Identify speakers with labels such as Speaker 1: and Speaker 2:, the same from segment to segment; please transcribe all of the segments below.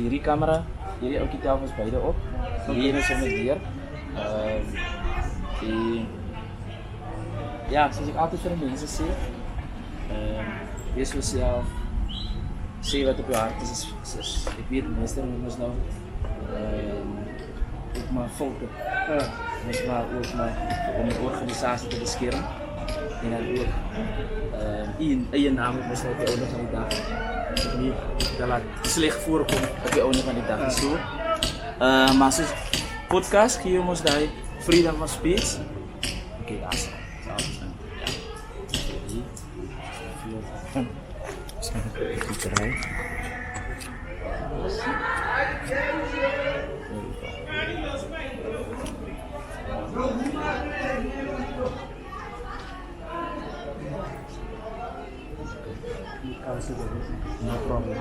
Speaker 1: hierdie kamera, hierdie ouetjie tel ons beide op. Hier is sommer deur. En ja, soos ek altyd vir die mense sê, wees jouself, sê wat op jou hart is, ek weet meeste van ons nou, ook maar volke, ons maar ook maar om die organisasie te beskerm, en dan ook eie naam op ons op die oude van die dag, nie, dat laat slecht voorkom op die oude van die dag, so, maar soos podcast gee ons die freedom of speech, oké, daar is no problem.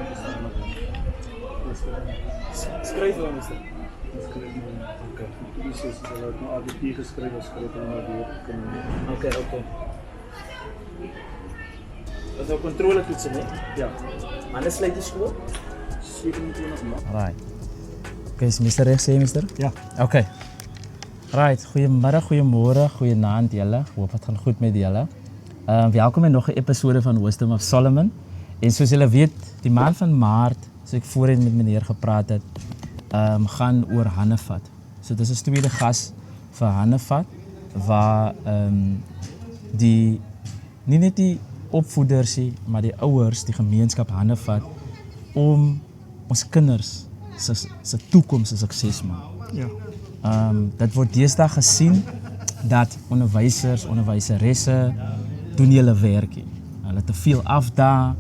Speaker 2: Skryf wel, mister. Skryf maar. Okay. Dis is dat nou al die geskryf as skryf en maar weer kan.
Speaker 1: Okay. Dat is nou controle toetsen, hè?
Speaker 2: Ja.
Speaker 1: Wanneer sluit die school?
Speaker 2: 27 maart.
Speaker 1: Right. Okay, is mister reg sê, mister?
Speaker 2: Ja.
Speaker 1: Okay. Right, goeiemiddag, goeiemôre, goeienaand julle. Hoop het gaan goed met julle. Welkom in nog 'n episode van Wisdom of Solomon. En soos julle weet, die maand van Maart, soos ek voorheen met meneer gepraat het, gaan oor Hannevat. So dis 'n tweede gas vir Hannevat waar die nie net die opvoeders nie, maar die ouers, die gemeenskap Hannevat om ons kinders se toekoms 'n sukses maak.
Speaker 2: Ja.
Speaker 1: Dit word deesdae gesien dat onderwysers, onderwyseresse doen nie hulle werk nie. Hulle te veel afdaag,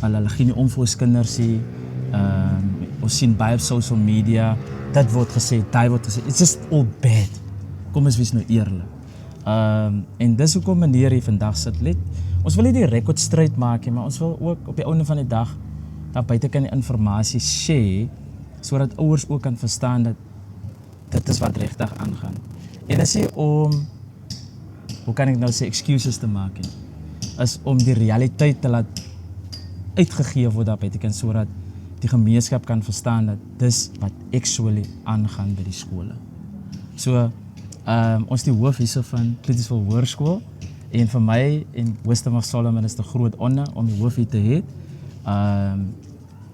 Speaker 1: hulle gee nie om vir ons kinders nie. Ons sien baie op social media, dit word gesê, dit word gesê, it's just all bad. Kom ons wees nou eerlik. En dis hoekom meneer hier vandag sit let. Ons wil nie die rekordstryd maak nie, maar ons wil ook op die einde van die dag daar buite kan die informasie share, sodat ouers ook kan verstaan dat dit is wat regtig aangaan. En dis nie om, hoe kan ek nou sê, excuses te maak nie, is om die realiteit te laat uitgegee word daar buitekant, sodat die gemeenskap kan verstaan dat dis wat actually aangaan by die skole. So, ons die hoof hierso van Cletusville Hoërskool, en vir my en Wisdom of Solomon is 'n groot eer om die hoof hier te hê.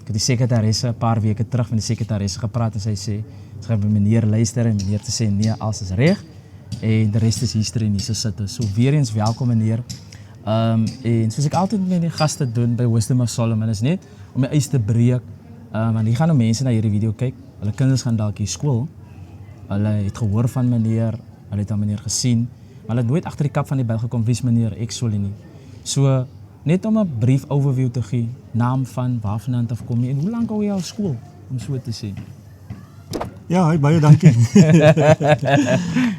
Speaker 1: Ek het die sekretaresse 'n paar weke terug van die sekretaresse gepraat en sy sê, sy gaan by meneer luister en meneer te sê, nee, alles is reg, en die rest is history en hier sit. So weer eens welkom meneer. En soos ek altyd met die gaste doen by Wisdom of Solomon is net om die ys te breek, want hier gaan nou mense na hierdie video kyk, hulle kinders gaan dalk hier skool, hulle het gehoor van meneer, hulle het aan meneer gesien, maar hulle het nooit agter die kap van die bil gekom, wie is meneer actually nie. So, net om 'n brief overview te gee, naam van, waarvandaan af kom jy, en hoe lank hou jy al skool, om so te sê?
Speaker 2: Ja, baie dankie.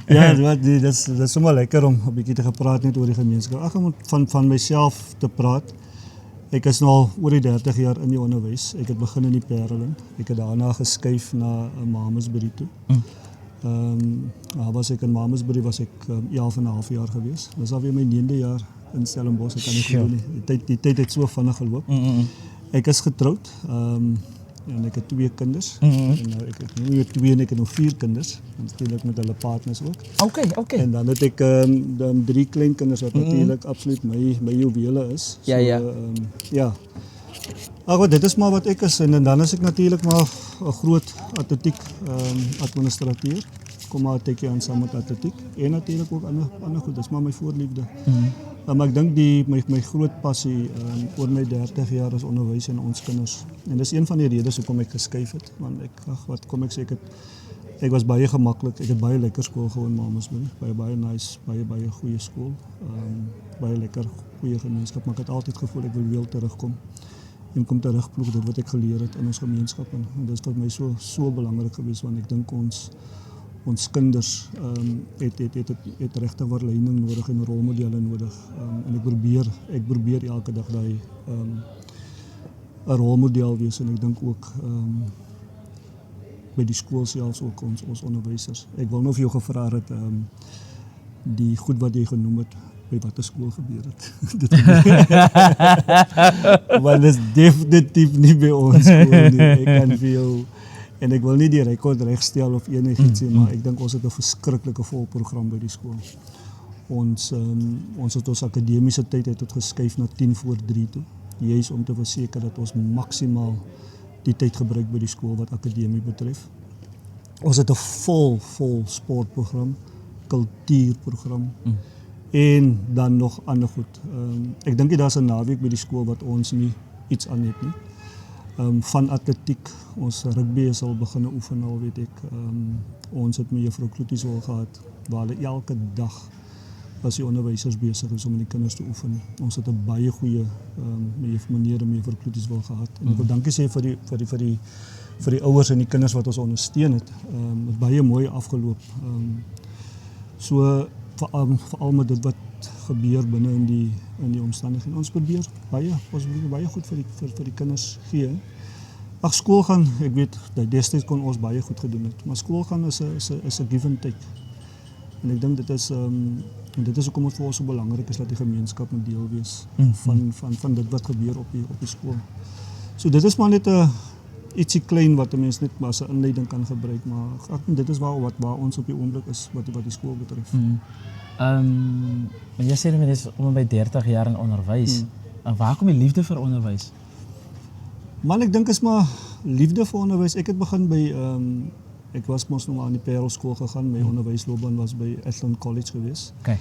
Speaker 2: Ja, dit is sommer lekker om 'n bietjie te gepraat net oor die gemeenskap. Ag, om van myself te praat. Ek is nou al oor die 30 jaar in die onderwys. Ek het begin in die Parelin. Ek het daarna geskuif na Mamasbury toe. Was ek in Mamasbury was ek 11 en 'n half jaar gewees. Dis alweer my 9de jaar in Stellenbosch. Ek kan nie glo nie. Die tyd het so vinnig geloop. Ek is getroud. En ek het 2 kinders. En nou ek het nie meer 2 en ek het nog 4 kinders. Natuurlik met hulle partners ook.
Speaker 1: Okay.
Speaker 2: En dan het ek 3 kleinkinders wat natuurlik absoluut my juwele is.
Speaker 1: Ja, ja.
Speaker 2: Ja. Ag, dit is maar wat ek is en dan is ek natuurlik maar 'n groot atletiek administrateur. Kom maar tekkie aan saam met atletiek en natuurlik ook ander goed. Dis maar my voorliefde. Maar ek dink my groot passie oor my 30 jaar is onderwys en ons kinders. En dis een van die redes hoekom ek geskuif het, want ek was baie gemaklik. Ek het baie lekker skool gewoon Mamasbury, baie nice, baie goeie skool. Baie lekker goeie gemeenskap, maar ek het altyd gevoel ek wil weer terugkom. En kom terugploeg dit wat ek geleer het in ons gemeenskap en dit is vir my so belangrik geweest, want ek dink ons kinders het regtig verleiding nodig en rolmodelle nodig. En ek probeer elke dag daai 'n rolmodel wees en ek dink ook by die skool selfs ook ons onderwysers. Ek wil nou vir jou gevra het die goed wat jy genoem het, by watter skool gebeur het. Want dit is definitief nie by ons skool nie. Ek kan vir jou, en ek wil nie die rekord regstel of enigiets nie, maar ek dink ons het 'n verskriklike vol program by die skool. Ons het ons akademiese tyd het geskuif na 2:50 toe, juis om te verseker dat ons maksimaal die tyd gebruik by die skool wat akademie betref. Ons het 'n vol sportprogram, kultuurprogram en dan nog ander goed. Ek dink daar's 'n naweek by die skool wat ons nie iets aan het nie. Van atletiek, ons rugby is al begin oefen al, weet ek. Ons het met juffrou Kloetieswil gehad, waar hulle elke dag as die onderwysers besig is om met die kinders te oefen. Ons het 'n baie goeie meneer en juffrou Kloetieswil gehad. En ek wil dankie sê vir die ouers en die kinders wat ons ondersteun het. Het baie mooi afgeloop. So veral met dit wat gebeur binne in die omstandighede. Ons probeer baie goed vir die kinders gee. Ag, skool gaan, ek weet, destyds kon ons baie goed gedoen het, maar skool gaan is 'n give and take. En ek dink dit is hoekom dit vir ons so belangrik is dat die gemeenskap 'n deel wees van dit wat gebeur op die skool. So dit is maar net 'n ietsie klein wat 'n mens net maar as 'n inleiding kan gebruik, maar ek dink dit is waar ons op die oomblik is wat die skool betref.
Speaker 1: Jy sê jy is om by 30 jaar in onderwys. En waar kom die liefde vir onderwys?
Speaker 2: Man, ek dink is maar liefde vir onderwys. Ek het begin by ek was mos nog aan die Parel skool gegaan. My onderwysloopbaan was by Ashland College gewees.
Speaker 1: Okay.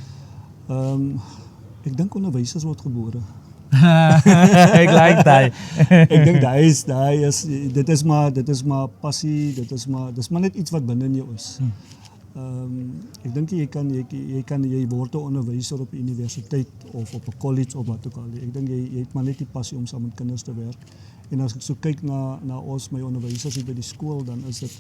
Speaker 2: Ek dink onderwysers word gebore.
Speaker 1: Ek like daai.
Speaker 2: Ek dink dit is maar passie, dit is maar net iets wat binne in jou is. Ek dink jy word 'n onderwyser op 'n universiteit of op 'n college of wat ook al. Ek dink jy het maar net die passie om saam met kinders te werk. En as ek so kyk na my onderwysers hier by die skool, dan is dit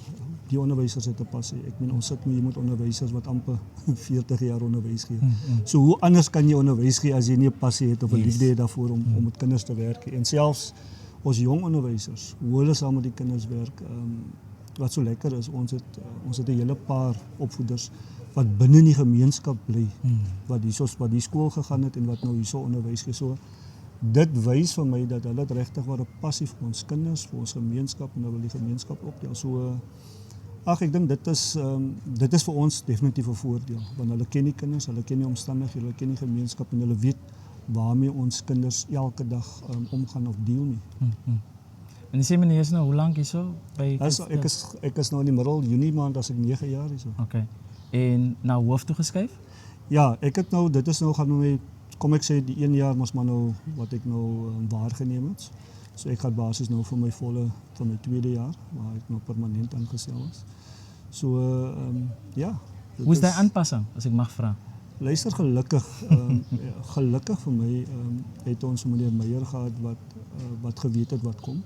Speaker 2: die onderwysers het 'n passie. Ek meen ons sit hier met onderwysers wat amper 40 jaar onderwys gee. So hoe anders kan jy onderwys gee as jy nie 'n passie het of 'n liefde het daarvoor om met kinders te werk? En selfs ons jong onderwysers, hoe hulle saam met die kinders werk, wat so lekker is, ons het 'n hele paar opvoeders wat binne in die gemeenskap bly, wat die skool gegaan het en wat nou hierso onderwys gee. So dit wys vir my dat hulle regtig wat 'n passie vir ons kinders, vir ons gemeenskap en hulle wil die gemeenskap optel. So ek dink dit is vir ons definitief 'n voordeel, want hulle ken die kinders, hulle ken die omstandighede, hulle ken die gemeenskap en hulle weet waarmee ons kinders elke dag omgaan of deel nie.
Speaker 1: En jy sê meneer is nou hoe lank hierso by
Speaker 2: Ek is nou in die middel Junie maand as ek 9 jaar hierso.
Speaker 1: Okay. En na hoof toe geskuif?
Speaker 2: Ja, ek het nou dit is nou gaan my kom ek sê die 1 jaar mos maar nou wat ek nou waargeneem het. So ek gaan basies nou vir my my tweede jaar waar ek nou permanent aangestel is. So ja.
Speaker 1: Hoe is daai aanpassing as ek mag vra?
Speaker 2: Luister, gelukkig vir my het ons meneer Meyer gehad wat geweet het wat kom.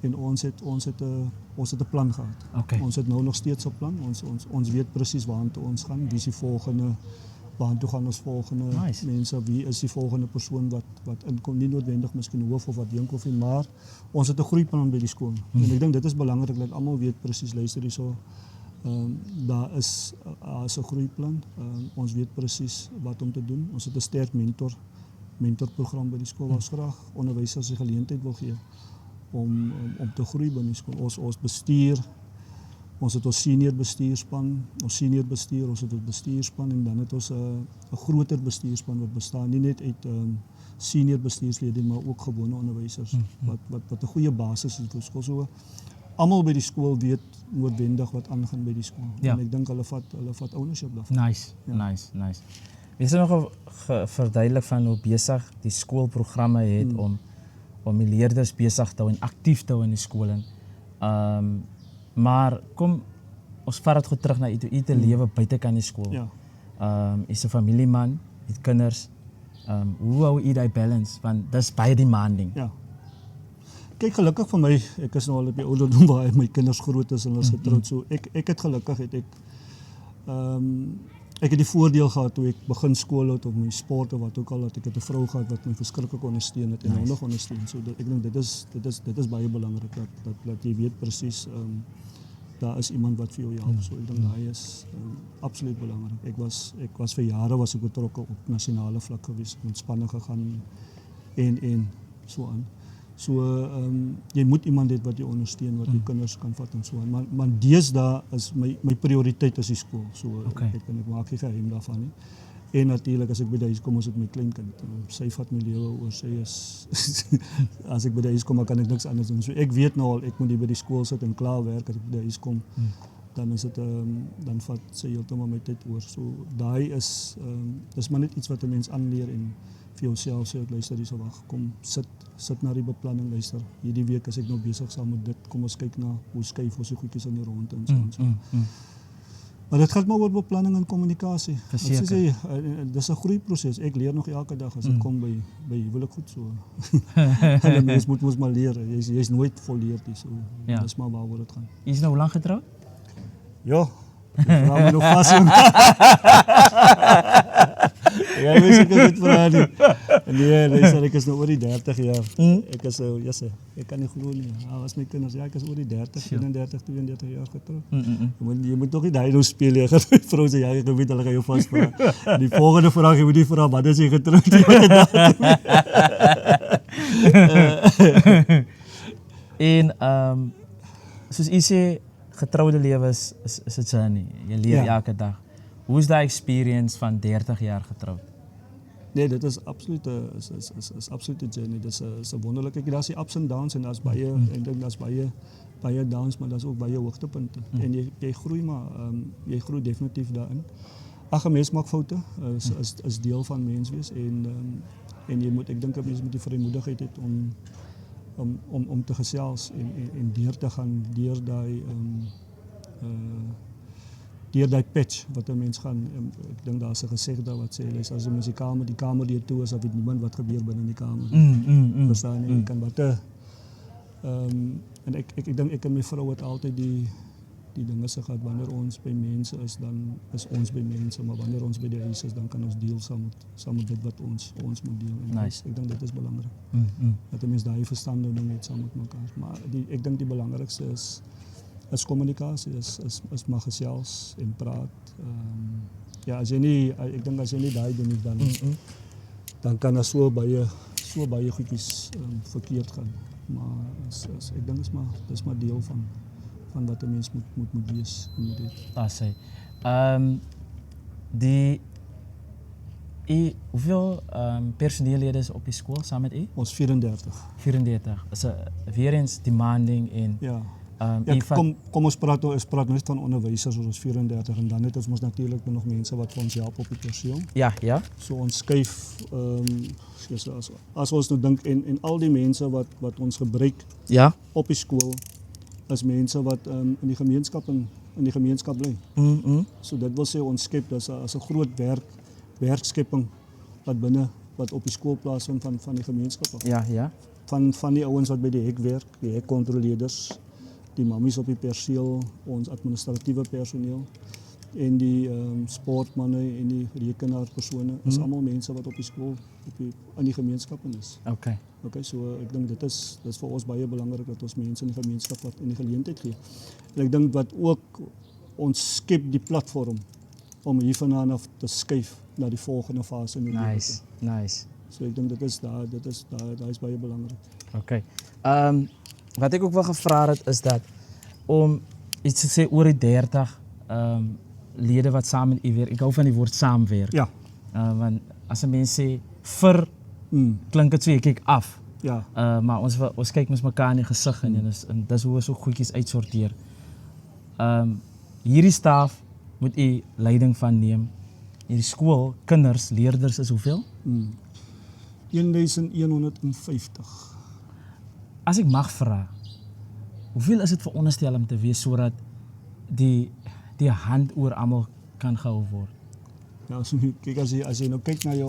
Speaker 2: En ons het 'n plan gehad.
Speaker 1: Okay.
Speaker 2: Ons het nou nog steeds 'n plan. Ons weet presies waartoe ons gaan. Wie is die volgende? Waartoe gaan ons volgende mense? Wie is die volgende persoon wat inkom? Nie noodwendig miskien hoof of wat Dinkof nie, maar ons het 'n groeiplan by die skool. En ek dink dit is belangrik dat almal weet presies, luister hierso. Daar is 'n groeiplan. Ons weet presies wat om te doen. Ons het 'n sterk mentorprogram by die skool. Ons graag onderwysers die geleentheid wil gee om te groei by die skool. Ons bestuur, ons het ons senior bestuurspan, ons het 'n bestuurspan en dan het ons 'n groter bestuurspan wat bestaan nie net uit senior bestuurslede maar ook gewone onderwysers wat 'n goeie basis is vir skool. So almal by die skool weet noodwendig wat aangaan by die skool.
Speaker 1: Ja.
Speaker 2: En ek dink hulle vat ownership daarvan.
Speaker 1: Nice. Wees nog verduidelik van hoe besig die skoolprogramme het om die leerders besig te hou en aktief te hou in die skole. Maar kom ons vat dit goed terug na u te lewe buitekant die skool.
Speaker 2: Ja.
Speaker 1: Is 'n familieman, het kinders. Hoe hou u daai balance? Want dis baie demanding.
Speaker 2: Ja. Kyk, gelukkig vir my, ek is nou al op die ouderdom waar my kinders groot is en hulle is getroud. So ek het gelukkig ek het die voordeel gehad toe ek begin skool het of my sport of wat ook al, dat ek 'n vrou gehad wat my verskriklik ondersteun het en nou nog ondersteun. So ek dink dit is baie belangrik dat jy weet presies daar is iemand wat vir jou help. So ek dink daai is absoluut belangrik. Ek was vir jare was ek betrokke op nasionale vlak gewees, ontspanning gegaan en so aan. So jy moet iemand hê wat jy ondersteun, wat die kinders kan vat en so aan. Maar deesdae is my prioriteit is die skool. So ek maak nie geheim daarvan nie. En natuurlik as ek by die huis kom, is dit my kleinkind. Sy vat my lewe oor, sy is as ek by die huis kom, kan ek niks anders doen. So ek weet nou al, ek moet hier by die skool sit en klaar werk. As ek by die huis kom, dan is dit dan vat sy heeltemal my tyd oor. So daai is dis maar net iets wat 'n mens aanleer en vir jouself sê, luister hierso, wag, kom sit na die beplanning, luister. Hierdie week is ek nou besig saam met dit. Kom ons kyk na hoe skuif ons die goedjies in die rond en so. Maar dit gaat maar oor beplanning en kommunikasie. Dis 'n groeiproses. Ek leer nog elke dag as ek kom by huwelik goed so. Hulle mens moet mos maar leer. Jy's nooit volleerd nie, so. Dis maar waaroor dit gaan.
Speaker 1: Jy is nou hoe lank getroud?
Speaker 2: Ja. Vra my nog vas. Jy weet ek het vra nie. Nee, luister, ek is nou oor die 30 jaar. Ek is ek kan nie glo nie. Was my kinders, ek is oor die 30, 31, 32 jaar getroud. Jy moet toch nie daai nou speel, jy gaan my vrou sê, jy weet, hulle gaan jou vasvra. Die volgende vraag, jy moet die vraag, wat is jy getroud?
Speaker 1: En, soos jy sê, getrouwde lewe is 'n journey. Jy leer elke dag. Hoe is die experience van 30 jaar getrouwd?
Speaker 2: Nee, dit is absoluut 'n journey. Dit is 'n wonderlike. Daar's die ups en downs en daar's baie en dink daar's baie downs, maar daar's ook baie hoogtepunte. En jy groei maar jy groei definitief daarin. Ag, 'n mens maak foute. Is deel van mens wees en jy moet, ek dink 'n mens moet die vrymoedigheid hê om te gesels en deur te gaan deur daai patch wat 'n mens gaan. Ek dink daar's 'n gesegde wat sê, as jy mens die kamer deur toe is, dan weet niemand wat gebeur binne in die kamer. Verstaan jy? Jy kan wat en ek dink ek en my vrou het altyd die dinge se gehad, wanneer ons by mense is, dan is ons by mense, maar wanneer ons by die huis is, dan kan ons deel saam met dit wat ons moet deel. En
Speaker 1: nice.
Speaker 2: Ek dink dit is belangrik. Dat 'n mens daai verstandhouding het saam met mekaar. Maar ek dink die belangrikste is kommunikasie, is maar gesels en praat. As jy nie, ek dink as jy nie daai doen nie, dan kan daar so baie goedjies verkeerd gaan. Maar ek dink dis maar deel van wat 'n mens moet wees en moet hê.
Speaker 1: Daar sê. Hoeveel personeellede is op die skool saam met u?
Speaker 2: Ons 34.
Speaker 1: 34. Is weer eens demanding en
Speaker 2: Ja. Kom ons praat nou net van onderwysers, ons 34 en dan het ons natuurlik nog mense wat vir ons help op die perseel.
Speaker 1: Ja.
Speaker 2: So ons skuif as ons nou dink en al die mense wat ons gebruik op die skool is mense wat in die gemeenskap bly. So dit wil sê ons skep as 'n groot werkskepping wat op die skool plaasvind van die gemeenskap.
Speaker 1: Ja.
Speaker 2: Van die ouens wat by die hek werk, die hekkontroleerders, die mammies op die perseel, ons administratiewe personeel en die sportmanne en die rekenaarpersone is almal mense wat op die skool in die gemeenskap is. Okay, so ek dink dit is vir ons baie belangrik dat ons mense in die gemeenskap wat in die geleentheid gee. En ek dink wat ook ons skep die platform om hiervandaan af te skuif na die volgende fase in die lewe.
Speaker 1: Nice.
Speaker 2: So ek dink dit is baie belangrik.
Speaker 1: Okay. Wat ek ook wel gevra het is dat om iets te sê oor die 30 lede wat saam met u werk. Ek hou van die woord saamwerk.
Speaker 2: Ja.
Speaker 1: Want as 'n mens sê klink dit so jy kyk af.
Speaker 2: Ja.
Speaker 1: Maar ons kyk mos mekaar in die gesig en dis hoe ons so goedjies uitsorteer. Hierdie staf moet u leiding van neem. Hierdie skool, kinders, leerders is hoeveel?
Speaker 2: 1150.
Speaker 1: As ek mag vra, hoeveel is dit veronderstel om te wees sodat die hand oor almal kan gehou word?
Speaker 2: Ja, so kyk as jy nou kyk na jou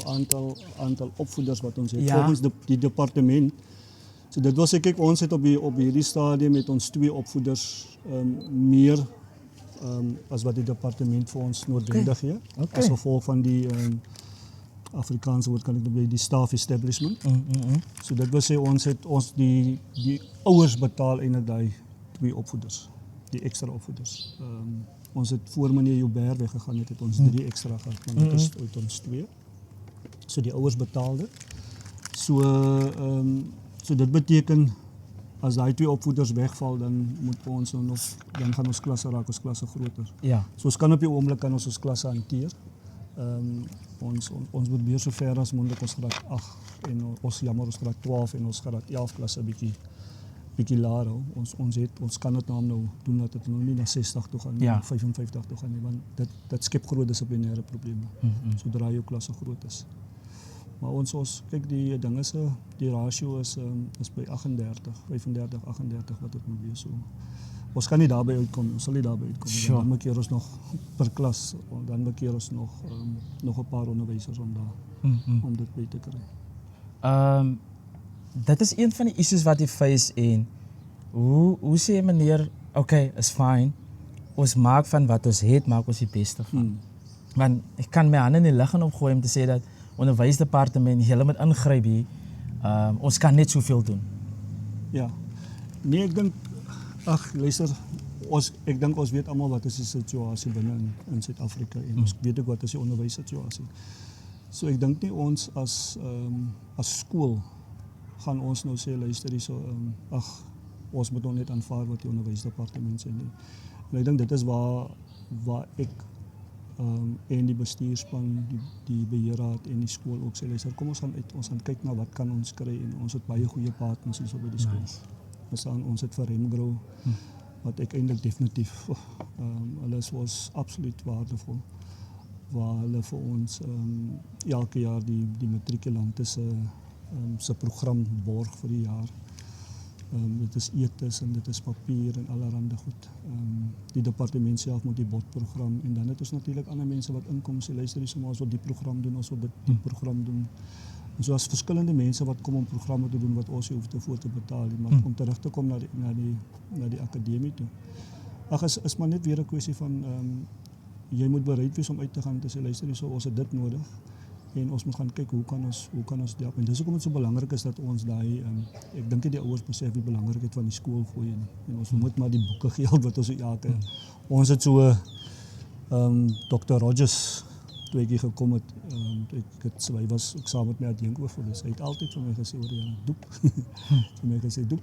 Speaker 2: aantal opvoeders wat ons het volgens die departement. So dit wil sê kyk ons het op hierdie stadium met ons 2 opvoeders meer as wat die departement vir ons noodwendig gee. As gevolg van die Afrikaanse woord kan ek nou die staff establishment. So dit wil sê ons die ouers betaal eintlik daai 2 opvoeders. die extra opvoeders. Ons het voor meneer Joubert weggegaan het ons 3 extra gehad, want dit is uit ons 2. So die ouers betaal dit. So dit beteken as daai 2 opvoeders wegval, dan moet ons dan gaan ons klasse raak, ons klasse groter.
Speaker 1: Ja.
Speaker 2: So ons kan op die oomblik kan ons klasse hanteer. Ons moet weer so ver as moontlik ons graad 8 en ons graad 12 en ons graad 11 klasse bietjie laer hou. Ons kan dit nou doen dat dit nou nie na 60 toe gaan nie,
Speaker 1: Ja.
Speaker 2: 55 toe gaan nie, want dit skep groot dissiplinêre probleme. Sodra jou klasse groot is. Maar ons kyk die dinge se die ratio is by 35, 38 wat dit moet wees. So ons kan nie daarby uitkom, ons sal nie daarby uitkom.
Speaker 1: Sure.
Speaker 2: Dan bekeer ons nog per klas, dan bekeer ons nog 'n paar onderwysers om dit by te kry.
Speaker 1: Dit is een van die issues wat jy face en hoe sê meneer, okay, is fine. Ons maak van wat ons het, maak ons die beste van. Want ek kan my hande in die lug gaan opgooi om te sê dat onderwysdepartement, hulle moet ingryp hier. Ons kan net soveel doen.
Speaker 2: Ja. Nee, ek dink luister, ek dink ons weet almal wat is die situasie binne in Suid-Afrika en ons weet ook wat is die onderwyssituasie. So ek dink nie ons as skool gaan ons nou sê luister hierso ons moet nou net aanvaar wat die onderwysdepartement sê nie. En ek dink dit is waar ek en die bestuurspan, die beheerraad en die skool ook sê luister, kom ons gaan kyk na wat kan ons kry en ons het baie goeie partners hier so by die skool. Ons het vir Remgrow wat ek eintlik definitief hulle is vir ons absoluut waardevol waar hulle vir ons elke jaar die matrikulante se program borg vir die jaar. Dit is etes en dit is papier en allerhande goed. Die departement self moet die bordprogram en dan het ons natuurlik ander mense wat inkom sê luister hierso maar ons wil die program doen, ons wil die program doen. En so as verskillende mense wat kom om programme te doen wat ons hoef te voor te betaal, maar om terug te kom na die akademie toe. Is maar net weer 'n kwessie van jy moet bereid wees om uit te gaan en te sê luister hierso ons het dit nodig. En ons moet gaan kyk hoe kan ons help. En dis hoekom dit so belangrik is dat ons daai ek dink die ouers besef die belangrikheid van die skool vir jou en ons moet maar die boeke geld wat ons elke ons het so Dr. Rogers toe ek hier gekom het hy was ook saam met my adjunk oor dis hy het altyd vir my gesê oor die doep vir my gesê doep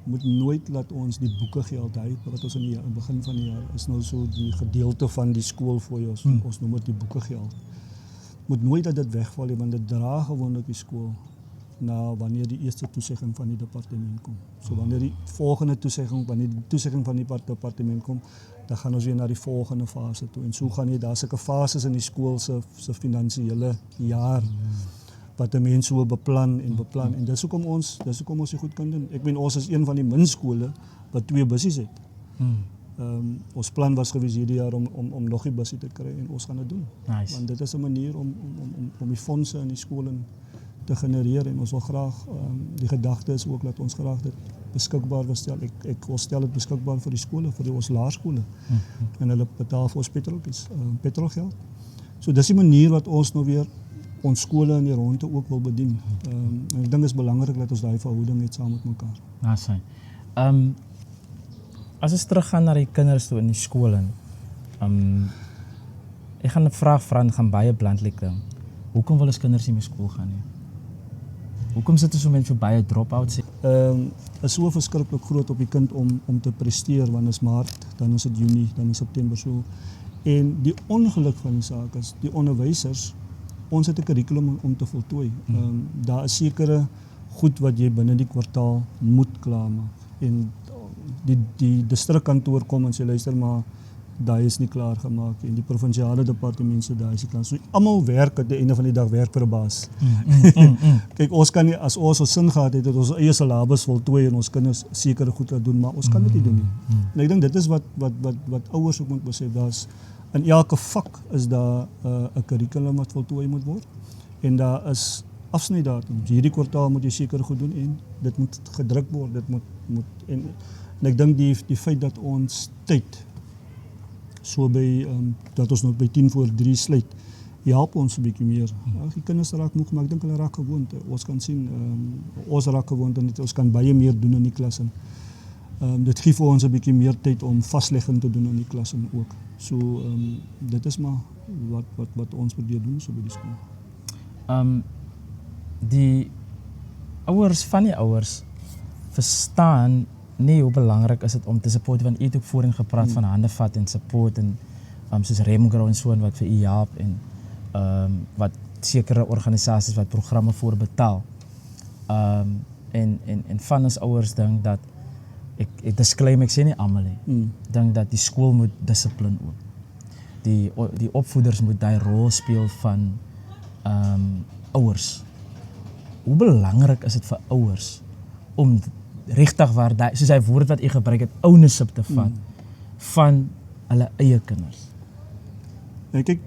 Speaker 2: moet nooit laat ons die boeke geld hy wat ons in die begin van die jaar is nou so die gedeelte van die skool vir jou ons noem dit die boeke geld moet nooit dat dit wegval nie, want dit dra gewoonlik die skool na wanneer die eerste toesegging van die departement kom. So wanneer die volgende toesegging, wanneer die toesegging van die departement kom, dan gaan ons weer na die volgende fase toe. En so gaan jy daar sulke fases in die skool se finansiële jaar wat 'n mens so beplan en dis hoekom ons dit goed kan doen. Ek meen ons is een van die min skole wat 2 bussies het. Ons plan was gewees hierdie jaar om nog 'n bussie te kry en ons gaan dit doen.
Speaker 1: Nice.
Speaker 2: Want dit is 'n manier om die fondse in die skole te genereer en ons wil graag die gedagte is ook dat ons graag dit beskikbaar wil stel. Ek wil stel dit beskikbaar vir die skole, vir ons laerskole. En hulle betaal vir ons petrolgeld. So dis die manier wat ons nou weer ons skole in die ronde ook wil bedien. En ek dink dit is belangrik dat ons daai verhouding het saam met mekaar.
Speaker 1: Nice. As ons teruggaan na die kinders toe in die skool en ek gaan 'n vraag vra en gaan baie bluntlik ding. Hoekom wil ons kinders nie meer skool gaan nie? Hoekom sit ons so mense so baie drop-outs?
Speaker 2: Is so verskriklik groot op die kind om te presteer want is Maart, dan is dit Junie, dan is September so. En die ongeluk van die saak is die onderwysers, ons het 'n kurrikulum om te voltooi. Daar is sekere goed wat jy binne die kwartaal moet klaarmaak. En die distrikkantoor kom en sê luister maar daai is nie klaar gemaak en die provinsiale departement sê daai is nie klaar. So almal werk aan die einde van die dag werk vir 'n baas. Kyk, ons kan nie as ons sin gehad het dat ons eie syllabus voltooi en ons kinders sekere goed laat doen, maar ons kan dit nie doen nie. En ek dink dit is wat ouers ook moet besef, daar's in elke vak is daar 'n kurrikulum wat voltooi moet word en daar is afsnydatums. Hierdie kwartaal moet jy seker goed doen en dit moet gedruk word, dit moet en ek dink die feit dat ons tyd so by dat ons nog by 2:50 sluit, help ons 'n bietjie meer. Die kinders raak moeg, maar ek dink hulle raak gewoond. Ons kan sien ons raak gewoond en ons kan baie meer doen in die klas. Dit gee vir ons 'n bietjie meer tyd om vaslegging te doen in die klas en ook. So dit is maar wat ons probeer doen so by die skool.
Speaker 1: Die ouers van die ouers verstaan nie hoe belangrik is dit om te support, want u het ook voorheen gepraat van hande vat en support en soos Remgrow en so en wat vir u help en wat sekere organisasies wat programme voor betaal. En van ons ouers dink dat ek disclaim, ek sê nie almal nie. Dink dat die skool moet dissipline ook. Die opvoeders moet daai rol speel van ouers. Hoe belangrik is dit vir ouers om regtig waar daai soos hy woord wat u gebruik het, ownership te vat van hulle eie kinders?
Speaker 2: Kyk,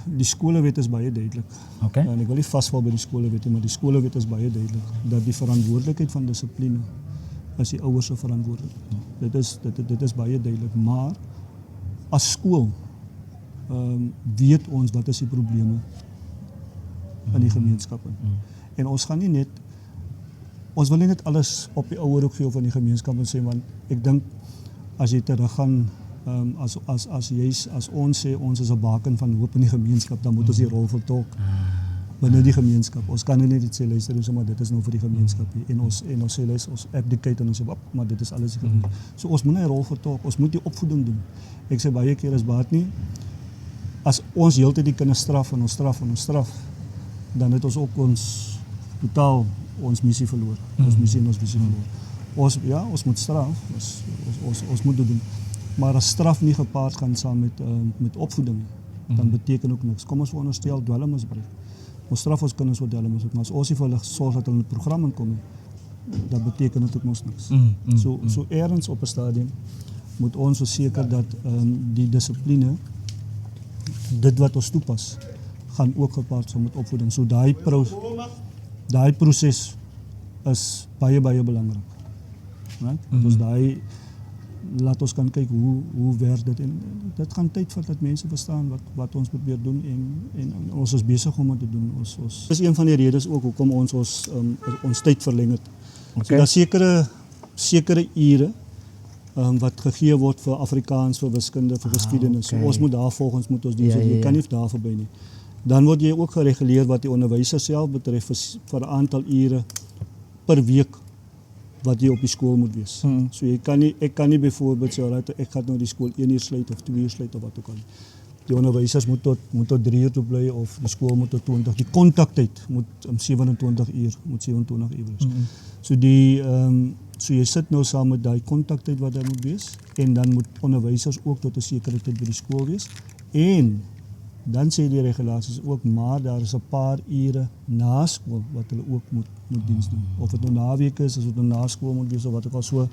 Speaker 2: die skolewet is baie duidelik.
Speaker 1: Okay.
Speaker 2: En ek wil nie vasval by die skolewet nie, maar die skolewet is baie duidelik dat die verantwoordelikheid van dissipline is die ouers se verantwoordelikheid. Dit is baie duidelik, maar as skool weet ons wat is die probleme in die gemeenskappe. En ons gaan nie net ons wil nie net alles op die ouer ook gee of in die gemeenskap en sê, want ek dink as jy teruggaan as ons sê ons is 'n baken van hoop in die gemeenskap, dan moet ons die rol vertolk binne die gemeenskap. Ons kan nie net sê luister, maar dit is nou vir die gemeenskap nie. En ons sê luister, ons abdicate en ons sê maar dit is alles die gemeenskap. So ons moet 'n rol vertolk. Ons moet die opvoeding doen. Ek sê baie keer is baat nie as ons heeltyd die kinders straf en ons straf, dan het ons ook ons totaal ons missie verloor. Ons missie en ons visie verloor. Ons moet straf, ons moet dit doen. Maar as straf nie gepaard gaan saam met opvoeding, dan beteken ook niks. Kom ons veronderstel dwelmmisbruik. Ons straf ons kinders vir dwelmmisbruik, maar as ons nie vir hulle sorg dat hulle in die program inkom, dan beteken dit ook ons niks. So ergens op 'n stadium moet ons verseker dat die dissipline, dit wat ons toepas, gaan ook gepaard saam met opvoeding. So daai proses is baie belangrik. Right? Ons laat ons kan kyk hoe werk dit en dit gaan tyd vat dat mense verstaan wat ons probeer doen en ons is besig om dit te doen. Dis een van die redes ook hoekom ons tyd verleng het. Okay. So daar sekere ure wat gegee word vir Afrikaans, vir wiskunde, vir geskiedenis. Okay. So ons moet daarvolgens moet ons doen. So jy kan nie daar verby nie. Dan word jy ook gereguleer wat die onderwyser self betref vir 'n aantal ure per week wat jy op die skool moet wees. So ek kan nie byvoorbeeld sê ek gaan nou die skool 1 uur sluit of 2 uur sluit of wat ook al. Die onderwysers moet tot 3 uur toe bly of die skool moet tot 20. Die kontaktyd moet 27 uur wees. So jy sit nou saam met daai kontaktyd wat daar moet wees en dan moet onderwysers ook tot 'n sekere tyd by die skool wees en dan sê die regulasies ook, maar daar is 'n paar ure na skool wat hulle ook moet diens doen. Of dit nou naweek is, as dit nou na skool moet wees of wat ook al so.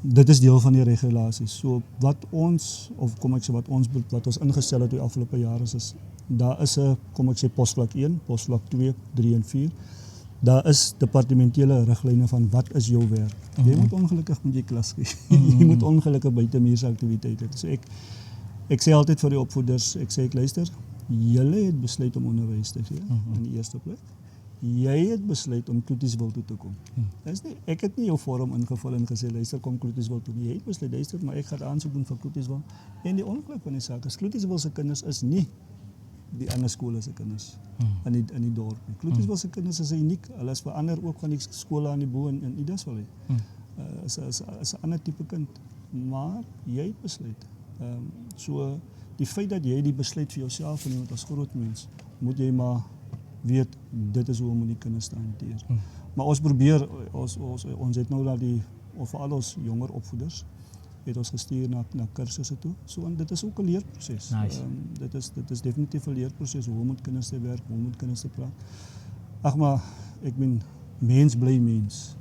Speaker 2: Dit is deel van die regulasies. So wat ons ingestel het die afgelope jare is daar is 'n posvlak 1, posvlak 2, 3 en 4. Daar is departementele riglyne van wat is jou werk. Jy moet ongelukkig met jy klas gee. Jy moet ongelukkig buitemuurse aktiwiteite hê. So ek sê altyd vir die opvoeders, ek luister, julle het besluit om onderwys te gee in die eerste plek. Jy het besluit om Kloetieswil toe te kom. Ek het nie jou vorm ingevul en gesê, luister, kom Kloetieswil toe. Jy het besluit, luister, maar ek gaan aansoek doen vir Kloetieswil. En die ongeluk van die saak is, Kloetieswil se kinders is nie die ander skole se kinders in die dorp. Kloetieswil se kinders is uniek. Hulle is verander ook van die skole aan die bo in Idaswil. Is 'n ander tipe kind. Maar jy het besluit. So die feit dat jy die besluit vir jouself neem as groot mens, moet jy maar weet dit is hoe om die kinders te hanteer. Maar ons probeer ons het nou vir al ons jonger opvoeders het ons gestuur na kursusse toe. So en dit is ook 'n leerproses.
Speaker 1: Nice.
Speaker 2: Dit is definitief 'n leerproses hoe met kinders te werk, hoe met kinders te praat. Ag maar ek bedoel mens bly mens.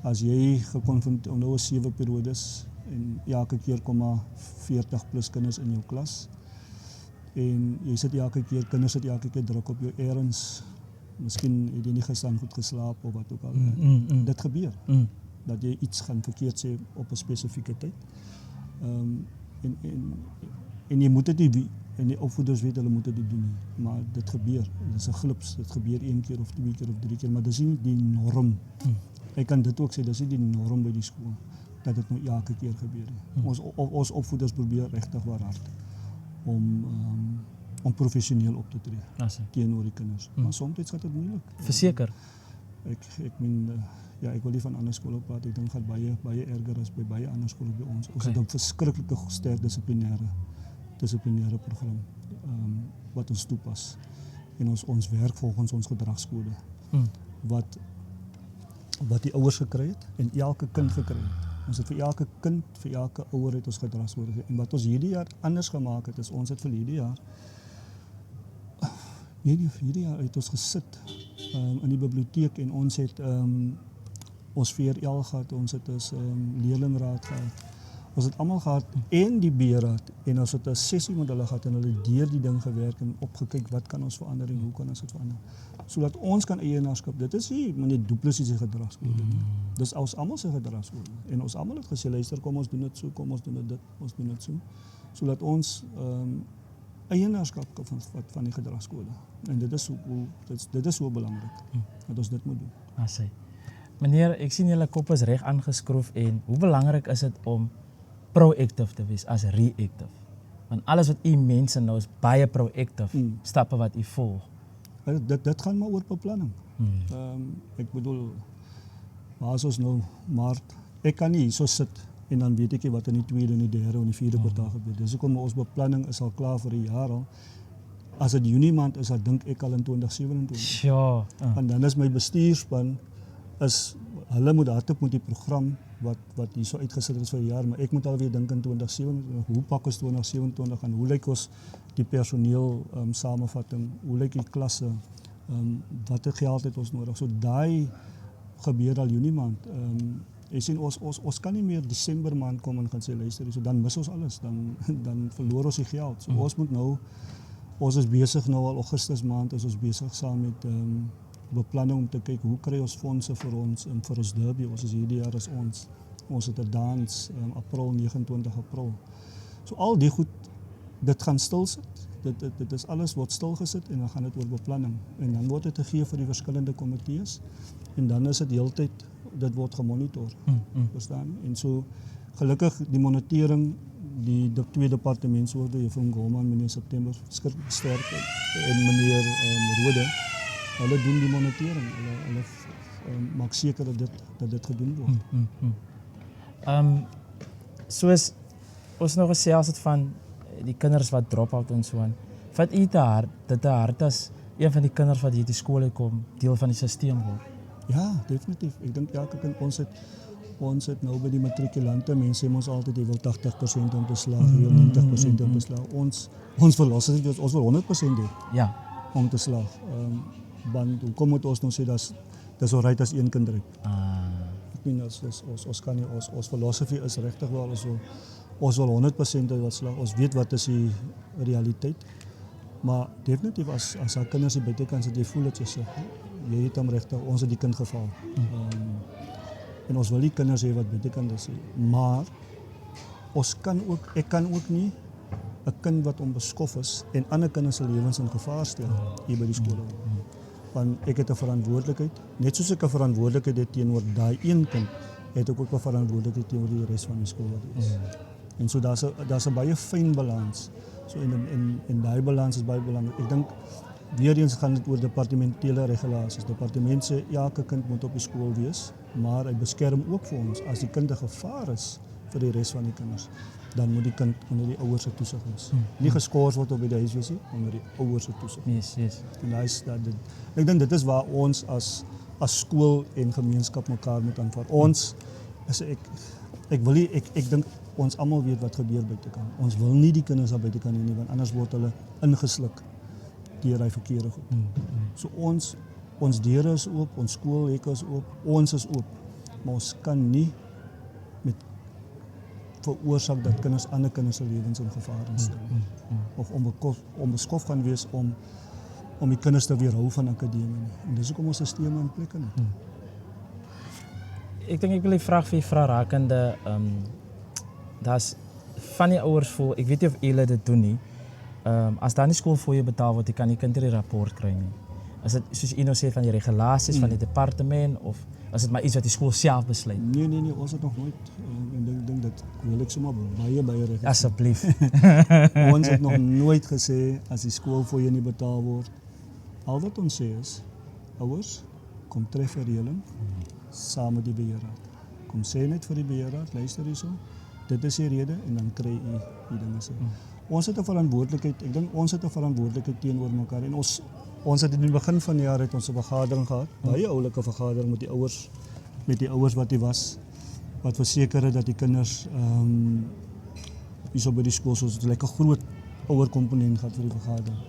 Speaker 2: As jy gekonfronteer nou 7 periodes en elke keer kom maar 40 plus kinders in jou klas en jy sit elke keer druk op jou errands, miskien het jy nie gister goed geslaap of wat ook al. Dit gebeur, dat jy iets gaan verkeerd sê op 'n spesifieke tyd en jy moet dit nie en die opvoeders weet hulle moet dit doen nie, maar dit gebeur. Dit is 'n glips, dit gebeur 1 keer of 2 keer of 3 keer, maar dis nie die norm. Ek kan dit ook sê, dis nie die norm by die skool dat dit nou elke keer gebeur nie. Ons opvoeders probeer regtig waar hard om professioneel op te tree teenoor die kinders. Maar soms gaat dit moeilik.
Speaker 1: Verseker.
Speaker 2: Ek meen ja, ek wil nie van ander skole praat. Ek dink gaan baie erger as by baie ander skole by ons. Ons het 'n verskriklike sterk dissiplinêre program wat ons toepas. En ons werk volgens ons gedragskode. Wat die ouers gekry het en elke kind gekry het. Ons het vir elke kind, vir elke ouer het ons gedragskode. En wat ons hierdie jaar anders gemaak het, is ons het vir hierdie jaar het ons gesit in die biblioteek en ons het ons VRL gehad, ons het ons leerlingraad gehad. Ons het almal gehad en die beheerraad en ons het 'n sessie met hulle gehad en hulle deur die ding gewerk en opgekyk wat kan ons verander en hoe kan ons dit verander. Sodat ons kan eienaarskap. Dit is nie meneer Du Plessis se gedragskode nie. Dis ons almal se gedragskode. En ons almal het gesê luister, kom ons doen dit so, kom ons doen dit, ons doen dit so. Sodat ons eienaarskap van die gedragskode. En dit is so belangrik dat ons dit moet doen.
Speaker 1: Asai. Meneer, ek sien julle kop is reg aangeskroef en hoe belangrik is dit om proactive te wees as reactive? Want alles wat u mense nou is baie proactive, stappe wat u volg.
Speaker 2: Dit gaan maar oor beplanning. Ek bedoel, waar is ons nou maart? Ek kan nie so sit en dan weet ek wat in die tweede en die derde en die vierde kwartaal gebeur. Dis hoekom ons beplanning is al klaar vir 'n jaar al. As dit Junie maand is, dan dink ek al in 2027.
Speaker 1: Ja.
Speaker 2: En dan is my bestuurspan hulle moet hardop met die program wat hier so uitgesit is vir 'n jaar, maar ek moet alweer dink in 2027. Hoe pak ons 2027 en hoe lyk ons die personeel samevatting? Hoe lyk die klasse? Watter geld het ons nodig? So daai gebeur al Junie maand. Jy sien ons kan nie meer Desember maand kom en gaan sê luister, so dan mis ons alles, dan verloor ons die geld. So ons is besig nou al Augustus maand is ons besig saam met beplanning om te kyk hoe kry ons fondse vir ons derby. Ons is hierdie jaar is ons het 'n dans April 29 April. So al die goed dit gaan stil sit. Dit is alles word stil gesit en dan gaan dit oor beplanning en dan word dit gegee vir die verskillende komitees en dan is dit heeltyd dit word gemonitor. Verstaan? En so gelukkig die monitering die twee departementshoof Juffrou Ngoma meneer September sterk en meneer Rode hulle doen die monitering. Hulle maak seker dat dit gedoen word.
Speaker 1: Soos ons nog gesels het van die kinders wat drop out en so aan. Vat u te hard as een van die kinders wat hier die skool uitkom deel van die stelsel word?
Speaker 2: Ja, definitief. Ek dink elke kind ons het nou by die matrikulante, mense sê ons altyd jy wil 80% om te slaag, jy wil 90% om te slaag. Ons velocity ons wil 100% hê.
Speaker 1: Ja.
Speaker 2: Om te slaag. Want hoekom moet ons nou sê dis alright as een kind ry? Ek meen ons kan nie ons philosophy is regtig wel ons wil 100% wat slaag. Ons weet wat is die realiteit. Maar definitief as haar kinders die buitekant sit, jy voel dit jy het hom regtig, ons het die kind geval. En ons wil die kinders hê wat buitekant is. Maar ek kan ook nie 'n kind wat onbeskof is en ander kinders se lewens in gevaar stel hier by die skole. Want ek het 'n verantwoordelikheid, net soos ek 'n verantwoordelikheid het teenoor daai een kind, het ek ook 'n verantwoordelikheid teenoor die res van die skool wat is. En so daar's 'n baie fyn balans. So en daai balans is baie belangrik. Ek dink weer eens gaan dit oor departementele regulasies. Departement sê elke kind moet op die skool wees, maar hy beskerm ook vir ons as die kind 'n gevaar is vir die res van die kinders. Dan moet die kind onder die ouers se toesig wees. Nie geskort word op by die huiswees nie, onder die ouers se toesig.
Speaker 1: Yes.
Speaker 2: En ek dink dit is waar ons as skool en gemeenskap mekaar moet aanvaar. Ons is ek dink ons almal weet wat gebeur buitekant. Ons wil nie die kinders daar buitekant hê nie, want anders word hulle ingesluk deur daai verkeerde goed. So ons deure is oop, ons skoolhekke is oop, ons is oop. Maar ons kan nie met veroorsaak dat ander kinders se lewens in gevaar instel. Of onbeskof gaan wees om die kinders te weerhou van akademie. En dis hoekom ons stelsel in plek het.
Speaker 1: Ek dink ek wil 'n vraag vir vra rakende daar's van die ouers voel, ek weet nie of julle dit doen nie, As daar nie skoolfooie betaal word, jy kan die kind nie 'n rapport kry nie. Is dit soos u nou sê van die regulasies van die departement of is dit maar iets wat die skool self besluit?
Speaker 2: Nee, ons het nog nooit en ek dink dit wil ek sommer baie reg.
Speaker 1: Asseblief.
Speaker 2: Ons het nog nooit gesê as die skoolfooie nie betaal word. Al wat ons sê is ouers, kom tref 'n reëling saam met die beheerraad. Kom sê net vir die beheerraad, luister hierso. Dit is die rede en dan kry u die dinge sê. Ons het 'n verantwoordelikheid. Ek dink ons het 'n verantwoordelikheid teenoor mekaar en ons het in die begin van die jaar het ons 'n vergadering gehad, baie oulike vergadering met die ouers wat hier was, wat verseker het dat die kinders hierso by die skool soos 'n lekker groot ouer komponent gehad vir die vergadering.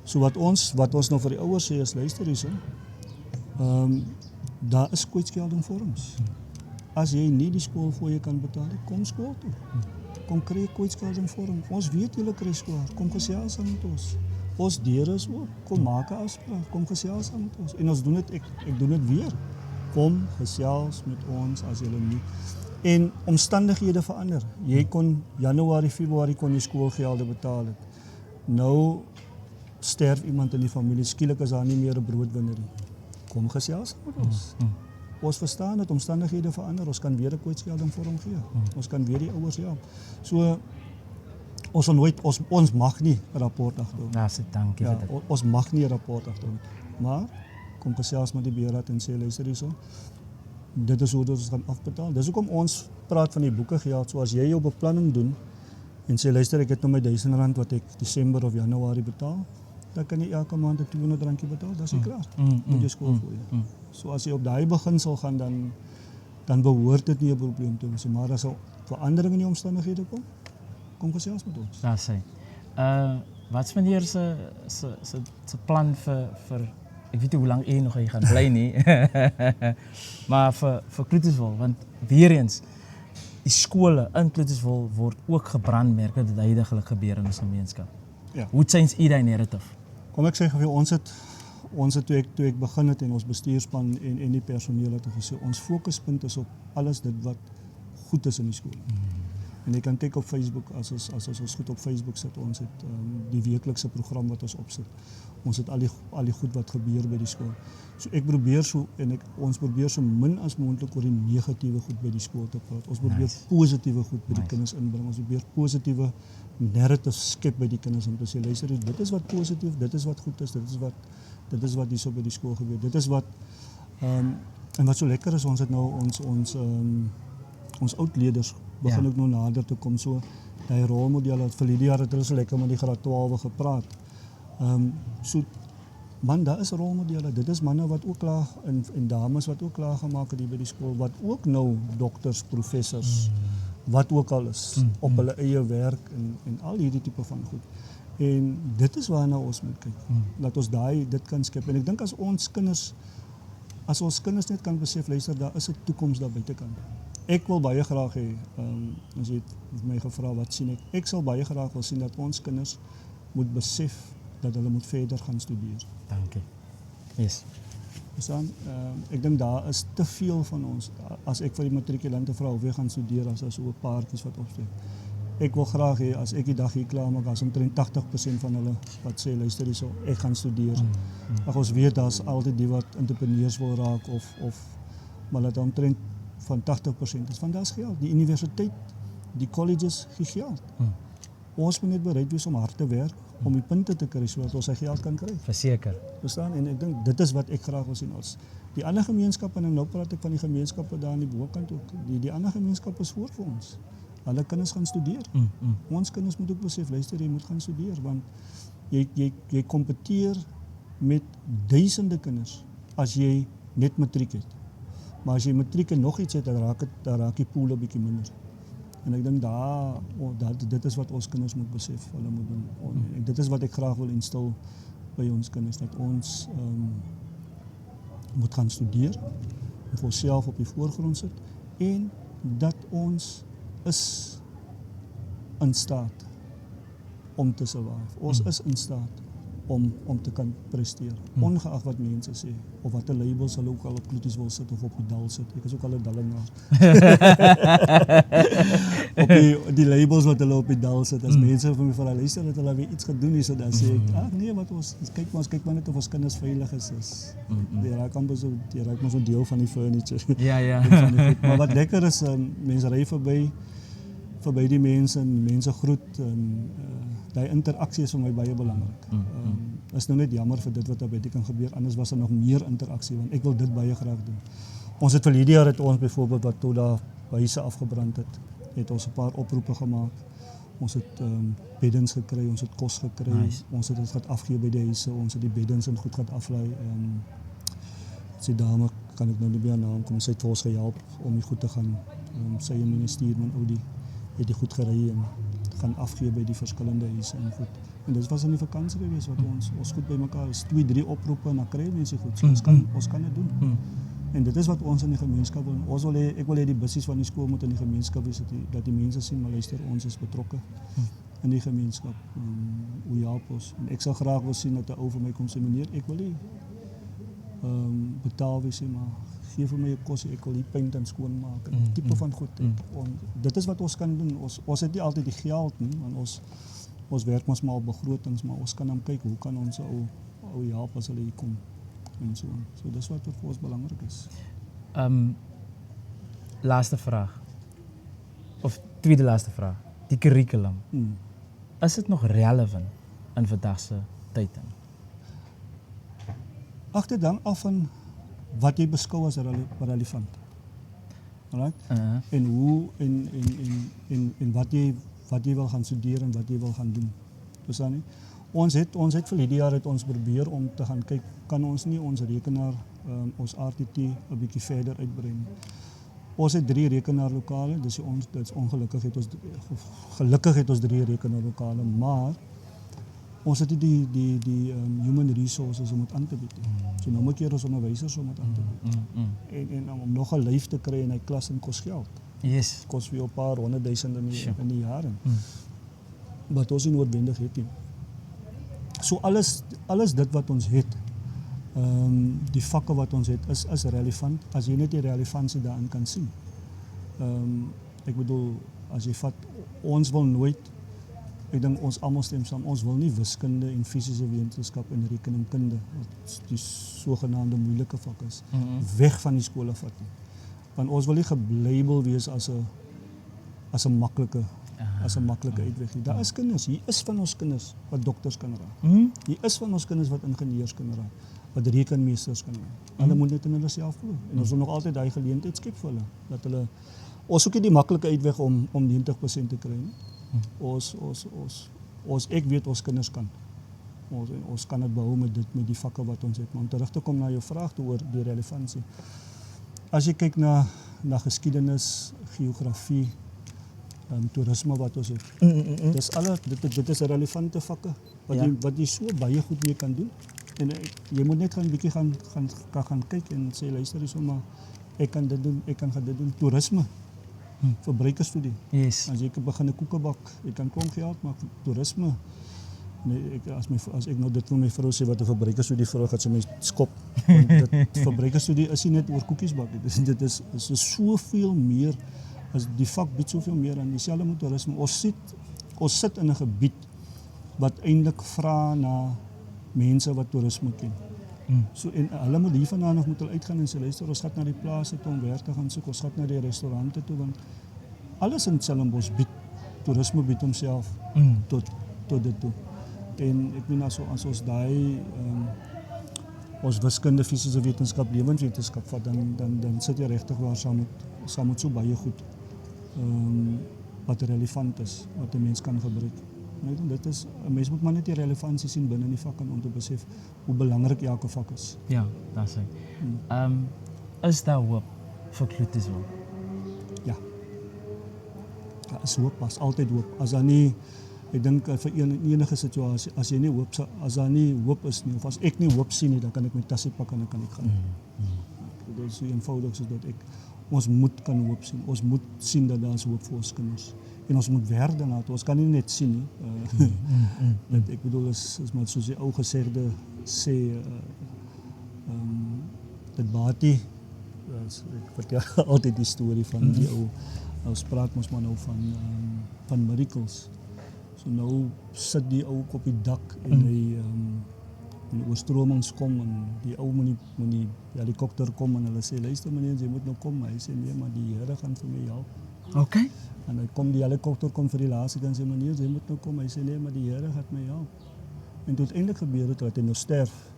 Speaker 2: So wat ons nou vir die ouers sê is luister hierso. Daar is kwytskelding vorms. As jy nie die skoolfooie kan betaal nie, kom skool toe. Kom kry kwytskelding vorm. Ons weet julle kry swaar. Kom gesels met ons. Ons deure is oop. Kom maak 'n afspraak. Kom gesels met ons. En ons doen dit ek doen dit weer. Kom gesels met ons as julle nie. En omstandighede verander. Jy kon Januarie, Februarie kon jy skoolgelde betaal het. Nou sterf iemand in die familie. Skielik is daar nie meer 'n broodwinner nie. Kom gesels met ons. Ons verstaan dat omstandighede verander. Ons kan weer 'n kwytskelding vorm gee. Ons kan weer die ouers help. So ons mag nie 'n rapport agterhou.
Speaker 1: Ja, sê dankie vir dit.
Speaker 2: Ons mag nie 'n rapport agterhou. Maar kom gesels met die beheerraad en sê luister hierso. Dit is hoe ons gaan afbetaal. Dis hoekom ons praat van die boekegeld. So as jy jou beplanning doen en sê luister ek het nou my R1000 wat ek Desember of Januarie betaal, dan kan jy elke maand R200 betaal. Dis klaar. Met jou skoolfooie. So as jy op daai beginsel gaan dan behoort dit nie 'n probleem te wees nie. Maar as 'n verandering in die omstandighede kom gesels met ons.
Speaker 1: Ja, sê. Wat is meneer se plan vir ek weet nie hoe lank u nog hier gaan bly nie. Maar vir Kloetiswil, want weer eens die skole in Kloetiswil word ook gebrandmerk dat dit heidaglik gebeur in ons gemeenskap.
Speaker 2: Ja.
Speaker 1: Hoe change u daai narrative?
Speaker 2: Kom ek sê vir ons het toe ek begin het en ons bestuurspan en die personeel het gesê ons fokuspunt is op alles dit wat goed is in die skool. En jy kan kyk op Facebook as ons goed op Facebook sit, ons het die weeklikse program wat ons opsit. Ons het al die goed wat gebeur by die skool. So ek probeer ons probeer so min as moontlik oor die negatiewe goed by die skool te praat. Ons probeer positiewe goed by die kinders inbring. Ons probeer positiewe narratives skep by die kinders om te sê luister, dit is wat positief, dit is wat goed is, dit is wat hierso by die skool gebeur. Dit is wat en wat so lekker is, ons het nou ons oudleerders begin ook nou nader te kom, so die rolmodelle vir die jaar het hulle so lekker met die graad 12 gepraat. So man, daar is rolmodelle. Dit is manne wat ook klaar en dames wat ook klaar gemaak het hier by die skool, wat ook nou dokters, professors, wat ook al is, op hulle eie werk en al hierdie tipe van goed. En dit is waarna ons moet kyk. Dat ons dit kan skep. En ek dink as ons kinders net kan besef, luister, daar is 'n toekoms daar buitekant. Ek wil baie graag hê, as jy het my gevra wat sien ek, ek sal baie graag wil sien dat ons kinders moet besef dat hulle moet verder gaan studeer.
Speaker 1: Dankie. Yes.
Speaker 2: Ek dink daar is te veel van ons, as ek vir die matrikulante vra of jy gaan studeer as so 'n paartjies wat opsteek. Ek wil graag hê, as ek die dag hier klaar maak, as omtrent 80% van hulle wat sê, luister hierso, ek gaan studeer. Ons weet daar's altyd die wat entrepreneurs wil raak maar dat omtrent van 80% is, want daar's geld. Die universiteit, die colleges gee geld. Ons moet net bereid wees om hard te werk, om die punte te kry, sodat ons sy geld kan kry.
Speaker 1: Verseker.
Speaker 2: Verstaan? En ek dink, dit is wat ek graag wil sien. Die ander gemeenskappe, en nou praat ek van die gemeenskappe daar aan die bokant ook, die ander gemeenskappe is voor vir ons. Hulle kinders gaan studeer. Ons kinders moet ook besef, luister, jy moet gaan studeer, want jy kompeteer met duisende kinders, as jy net matriek het. Maar as jy matriek en nog iets het, dan raak die pool 'n bietjie minder. En ek dink dit is wat ons kinders moet besef, hulle moet doen. En dit is wat ek graag wil instel by ons kinders, dat ons moet gaan studeer, vir onsself op die voorgrond sit, en dat ons is in staat om te survive. Ons is in staat om te kan presteer. Ongeag wat mense sê, of wat 'n labels hulle ook al op Kloeties wil sit of op die dal sit. Ek is ook al 'n dallenaar. op die labels wat hulle op die dal sit, as mense vir my vra, luister dat hulle weer iets gedoen het, so dan sê ek, nee, wat ons kyk maar net of ons kinders veilig is. Die raak amper so, die raak maar so deel van die furniture.
Speaker 1: Ja.
Speaker 2: Maar wat lekker is, mense ry verby die mense en mense groet en die interaksie is vir my baie belangrik. Is nou net jammer vir dit wat daar buite kan gebeur, anders was daar nog meer interaksie, want ek wil dit baie graag doen. Ons het vir hierdie jaar het ons byvoorbeeld wat toe daar huise afgebrand het ons 'n paar oproepe gemaak. Ons het beddens gekry, ons het kos gekry, ons het dit gaan afgee by die huise, ons het die beddens en goed gaan aflaai. Die dame, kan ek nou nie meer naam kom, sy het vir ons gehelp om die goed te gaan, sy en ministerie van Audi het die goed gery en gaan afgee by die verskillende huise en goed. En dit was in die vakansie gewees wat ons goed bymekaar is, 2-3 oproepe en dan kry mense goed. So ons kan dit doen. En dit is wat ons in die gemeenskap wil. Ek wil hê die bussies van die skool moet in die gemeenskap wees, dat die mense sien, maar luister, ons is betrokke in die gemeenskap. Hoe help ons? En ek sal graag wil sien dat 'n ou vir my kom sê, meneer, ek wil nie betaal wees nie, maar gee vir my 'n kos, ek wil die paint en skoonmaak, en tipe van goed. Dit is wat ons kan doen. Ons het nie altyd die geld nie, want ons werk maar op begrotings, maar ons kan dan kyk hoe kan ons ou help as hulle hier kom en so. So dis wat vir ons belangrik is.
Speaker 1: Laaste vraag. Of tweede laaste vraag. Die curriculum. Is dit nog relevant in vandag se tyd?
Speaker 2: Dit hang af van wat jy beskou as relevant. Alright? En hoe en wat jy wil gaan studeer en wat jy wil gaan doen. Verstaan nie? Ons het vir hierdie jaar het ons probeer om te gaan kyk, kan ons nie ons rekenaar, ons RTT 'n bietjie verder uitbrei nie. Ons het 3 rekenaarlokale, dis ongelukkig gelukkig het ons 3 rekenaarlokale, maar ons het die human resources om dit aan te bied. So nou moet jy as onderwysers om dit aan te bied. En om nog 'n lyf te kry in hy klas en kos geld.
Speaker 1: Yes.
Speaker 2: Kos vir 'n paar 100,000 in die jaar. Wat ons nie noodwendig het nie. So alles dit wat ons het, die vakke wat ons het, is relevant, as jy net die relevantie daarin kan sien. Ek bedoel, as jy vat, ons wil nooit, ek dink ons almal stem saam, ons wil nie wiskunde en fisiese wetenskap en rekeningkunde, wat die sogenaamde moeilike vak is, weg van die skole vat nie. Want ons wil nie gelabel wees as 'n maklike uitweg nie. Daar is kinders, hier is van ons kinders wat dokters kan raak. Hier is van ons kinders wat ingenieurs kan raak, wat rekenmeesters kan raak. Hulle moet net in hulle self glo. En ons wil nog altyd daai geleentheid skep vir hulle, dat hulle, ons soek nie die maklike uitweg om 90% te kry nie. Ek weet ons kinders kan. Ons kan dit behou met die vakke wat ons het. Maar om terug te kom na jou vraag toe oor die relevantie. As jy kyk na geskiedenis, geografie, toerisme wat ons het. Dit is relevante vakke wat jy so baie goed mee kan doen. En jy moet net 'n bietjie gaan kyk en sê, luister hier sommer, ek kan dit doen, ek kan dit doen. Toerisme, verbruikersstudie.
Speaker 1: Yes.
Speaker 2: As jy begin 'n koekebak, jy kan klomp geld maak vir toerisme. Nee, as ek nou dit vir my vrou sê wat 'n verbruikersstudie vir gaan sy my skop. Want dit verbruikersstudie is nie net oor koekies bak nie. Dit is soveel meer. As die vak bied soveel meer aan dieselfde met toerisme. Ons sit in 'n gebied wat eintlik vra na mense wat toerisme ken. So en hulle moet hiervandaan nog moet hulle uitgaan en sê, luister, ons gaan na die plase toe om werk te gaan soek, ons gaan na die restaurante toe, want alles in Stellenbosch bied, toerisme bied homself tot dit toe. En ek meen as ons daai ons wiskunde, fisiese wetenskap, lewenswetenskap vat, dan sit jy regtig waar saam met so baie goed wat relevant is, wat 'n mens kan gebruik. Dit is, 'n mens moet maar net die relevantie sien binne die vak om te besef hoe belangrik elke vak is.
Speaker 1: Ja, dat is hy. Is daar hoop vir Kloetiswil?
Speaker 2: Ja. Daar is hoop, as altyd hoop. As daar nie, ek dink vir enige situasie, as daar nie hoop is nie, of as ek nie hoop sien nie, dan kan ek my tassie pak en dan kan ek gaan. Dit is so eenvoudig soos dat ons moet kan hoop sien. Ons moet sien dat daar is hoop vir ons kinders. En ons moet werk daarna. Ons kan nie net sien nie. Ek bedoel, is maar soos die ou gesegde sê, dit baat nie. Ek vertel altyd die storie van die ou. Nou spraak ons maar nou van miracles. So nou sit die ou op die dak en hy en die oorstromings kom en die ou moet die helikopter kom en hulle sê, luister meneer, jy moet nou kom. Hy sê, nee, maar die Here gaan vir my help.
Speaker 1: Okay.
Speaker 2: En hy kom, die helikopter kom vir die laaste en sê, meneer, jy moet nou kom. Hy sê, nee, maar die Here gaan my help. En toe uiteindelik gebeur het, dat hy nou sterf.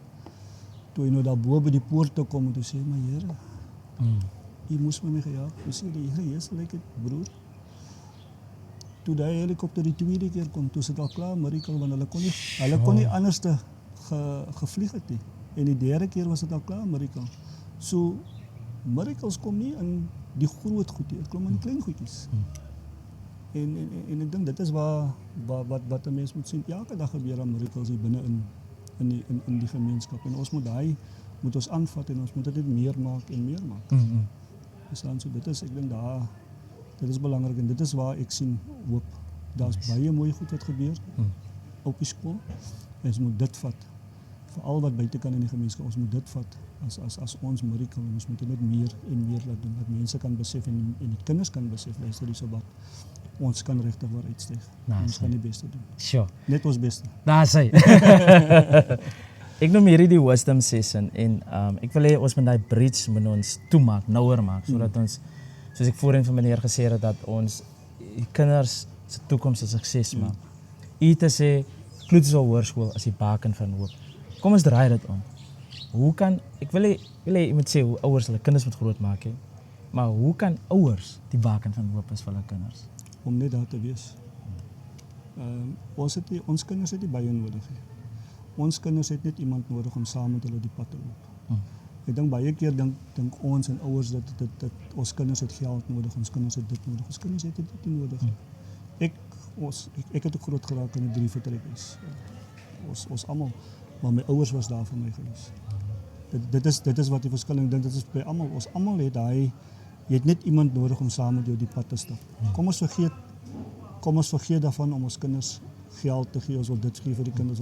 Speaker 2: Toe hy nou daar bo by die poort toe kom en toe sê, maar Here, jy moes my gehelp. Toe sê die Here, yes, like it, broer. Toe die helikopter die tweede keer kom, toe sit al klaar miracle, want hulle kon nie anders te gevlieg het nie. En die derde keer was dit al klaar miracle. So, miracles kom nie in die groot goed nie, het kom in die klein goedjies. En ek dink dit is wat 'n mens moet sien. Elke dag gebeur daar miracles hier binne in die gemeenskap. En ons moet ons aanvat en ons moet dit net meer maak en meer maak. Verstaan, so dit is, ek dink dit is belangrik en dit is waar ek sien hoop. Daar's baie mooi goed wat gebeur op die skool. En ons moet dit vat. Veral wat buite kan in die gemeenskap, ons moet dit vat as ons miracle. Ons moet dit net meer en meer laat doen. Dat mense kan besef en die kinders kan besef, luister hierso wat. Ons kan regtig waar uitstyg. Ons kan die beste doen.
Speaker 1: Sure.
Speaker 2: Net ons beste.
Speaker 1: Daar sê. Ek noem hierdie die wisdom session en ek wil hê ons moet daai bridge met ons toemaak, nouer maak, sodat ons, soos ek voorheen van meneer gesê het, dat ons die kinders se toekoms 'n sukses maak. U te sê Kloetisel Hoërskool is die baken van hoop. Kom ons draai dit om. Hoe kan, ek wil hê jy moet sê hoe ouers hulle kinders moet groot maak, hè? Maar hoe kan ouers die baken van hoop is vir hulle kinders?
Speaker 2: Om net daar te wees. Ons kinders het nie baie nodig nie. Ons kinders het net iemand nodig om saam met hulle die pad te loop. Ek dink baie keer dink ons en ouers dat ons kinders het geld nodig, ons kinders het dit nodig. Ons kinders het dit nie nodig. Ek het ook groot geraak in die 3 vertrekhuis. Ons almal, maar my ouers was daar vir my gewees. Dit is wat die verskil, dink dit is by almal. Ons almal het jy het net iemand nodig om saam met jou die pad te stap. Kom ons vergeet daarvan om ons kinders geld te gee, ons wil dit gee vir die kinders.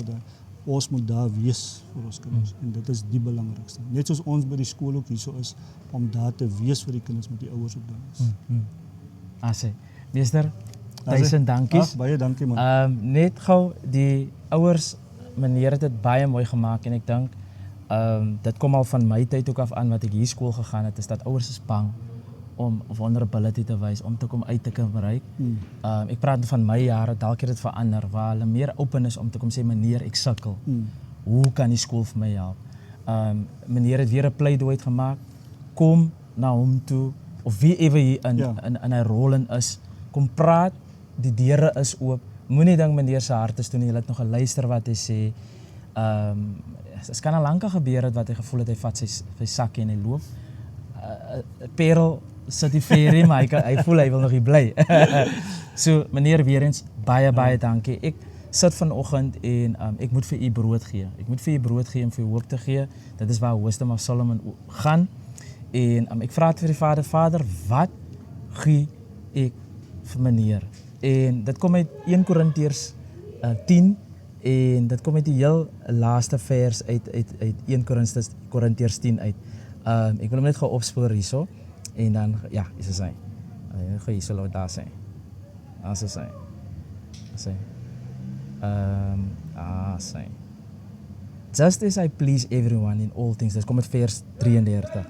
Speaker 2: Ons moet daar wees vir ons kinders en dit is die belangrikste. Net soos ons by die skool ook hierso is, om daar te wees vir die kinders met die ouers ook daar is.
Speaker 1: Asse, meester, duisend dankies.
Speaker 2: Baie dankie man.
Speaker 1: Net gou, die ouers, meneer het dit baie mooi gemaak en ek dink, dit kom al van my tyd ook af aan wat ek hier skool gegaan het, is dat ouers is bang om vulnerability te wys, om te kom uit te kan bereik. Ek praat van my jare, dalk het dit verander, waar hulle meer open is om te kom sê, meneer, ek sukkel. Hoe kan die skool vir my help? Meneer het weer 'n pleidooi gemaak, kom na hom toe, of wie ewe hier in hy rol in is, kom praat, die deure is oop, moenie dink meneer se hart is toe nie, jy het nog geluister wat hy sê. Het kan al lank gebeur het wat hy gevoel het, hy vat sy sakkie en hy loop. Perel sit die ferry, maar hy voel hy wil nog hier bly. So meneer, weer eens, baie dankie. Ek sit vanoggend en ek moet vir u brood gee. Ek moet vir u brood gee om vir u hoop te gee. Dit is waar Wisdom of Solomon gaan. En ek vra vir die Vader, wat gee ek vir meneer? En dit kom uit 1 Korintiërs 10 en dit kom uit die heel laaste vers uit 1 Korintiërs 10 uit. Ek wil hom net gou opspoor hierso en dan ja, is dit hy. Ek gaan hierso laat daar sê. As is hy. Sê. Sê. Just as I please everyone in all things. Dit kom uit vers 33.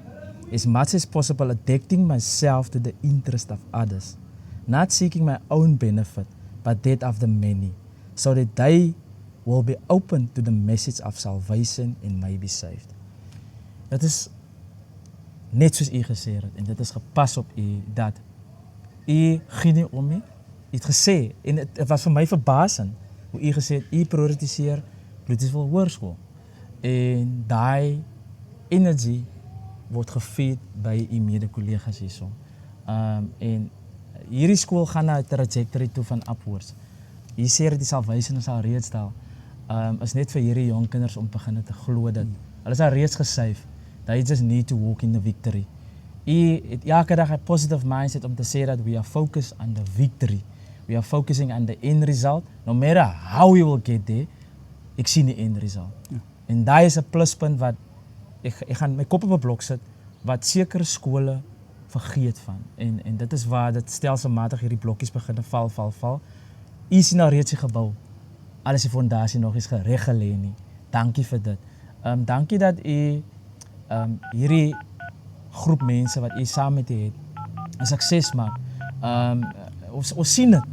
Speaker 1: As much as possible addicting myself to the interest of others, not seeking my own benefit, but that of the many, so that they will be open to the message of salvation and may be saved. Dit is net soos u gesê het, en dit is gepas op u, dat u gee nie om nie. U het gesê, en het was vir my verbasend, hoe u gesê het, u prioritiseer Kloetisel Hoërskool. En daai energie word gefeed by u mede-kollegas hierso. En hierdie skool gaan na 'n trajectory toe van upwards. Hier sê dat die salvation is al reeds daar. Is net vir hierdie jong kinders om begin te glo dat hulle is al reeds gesave. They just need to walk in the victory. het elke dag 'n positive mindset om te sê dat we are focused on the victory. We are focusing on the end result. No matter how we will get there, ek sien die end result.
Speaker 2: Ja.
Speaker 1: En daai is 'n pluspunt wat ek gaan my kop op 'n blok sit wat sekere skole vergeet van. En dit is waar dit stelselmatig hierdie blokkies begin val. U sien nou reeds die gebou. Alles die fondasie nog is gereg gelê nie. Dankie vir dit. Dankie dat u hierdie groep mense wat u saam met u het 'n sukses maak. Ons sien dit.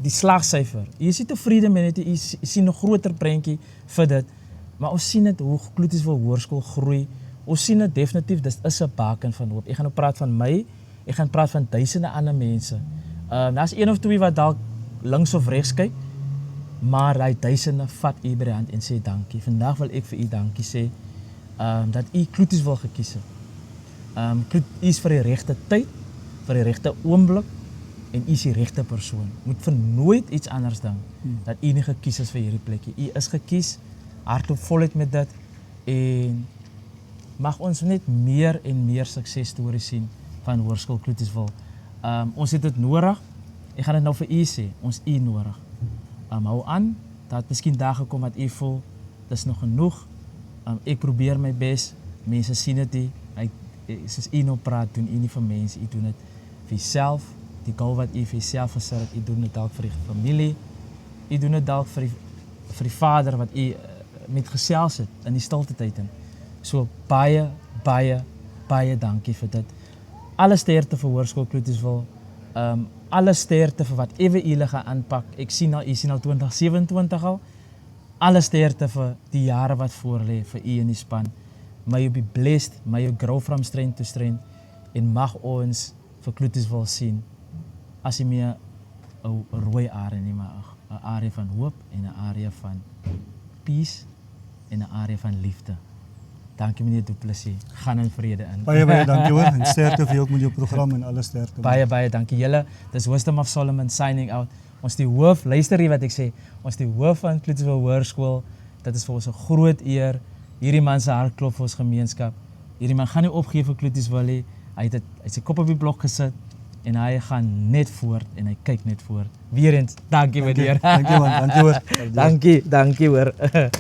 Speaker 1: Die slagsyfer. U is nie tevrede met dit, u sien 'n groter prentjie vir dit. Maar ons sien dit hoe Kloetiswil Hoërskool groei. Ons sien dit definitief, dit is 'n baken van hoop. Ek gaan nou praat van my, ek gaan praat van duisende ander mense. Daar's een of twee wat dalk links of regs kyk, maar hy duisende vat u by die hand en sê dankie. Vandag wil ek vir u dankie sê dat u Kloetiswil gekies het. U is vir die regte tyd, vir die regte oomblik en u is die regte persoon. Moet vir nooit iets anders dink dat u nie gekies is vir hierdie plekkie. U is gekies, hardloop voluit met dit en mag ons net meer en meer suksesstories sien van Hoërskool Kloetiswil. Ons het dit nodig. Ek gaan dit nou vir u sê, ons u nodig. Hou aan, dat miskien dae gekom wat u voel, dis nog genoeg. Ek probeer my bes. Mense sien dit nie. Soos u nou praat, doen u nie vir mense, u doen dit vir jouself. Die goal wat u vir jouself gesit het, u doen dit dalk vir die familie. U doen dit dalk vir die vader wat u met gesels het in die stilte tyd in. So baie dankie vir dit. Alle sterkte vir Hoërskool Kloetiswil. Alle sterkte vir wat ewe julle gaan aanpak. Ek sien nou, u sien nou 2027 al. Alle sterkte vir die jare wat voor lê vir u in die span. May you be blessed, may you grow from strength to strength. En mag ons vir Kloetiswil sien as jy meer 'n rooi area nie, maar 'n area van hoop en 'n area van peace en 'n area van liefde. Dankie meneer Du Plessis. Gaan in vrede in.
Speaker 2: Baie dankie hoor. En sterkte vir jou ook met jou program en alle sterkte.
Speaker 1: Baie dankie julle. Dis Wisdom of Solomon signing out. Ons die hoof, luister hier wat ek sê. Ons die hoof van Kloetiswil Hoërskool. Dit is vir ons 'n groot eer. Hierdie man se hart klop vir ons gemeenskap. Hierdie man gaan nie opgee vir Kloetiswil nie. Hy het sy kop op die blok gesit en hy gaan net voort en hy kyk net voort. Weer eens, dankie meneer.
Speaker 2: Dankie man, dankie hoor.
Speaker 1: Dankie hoor.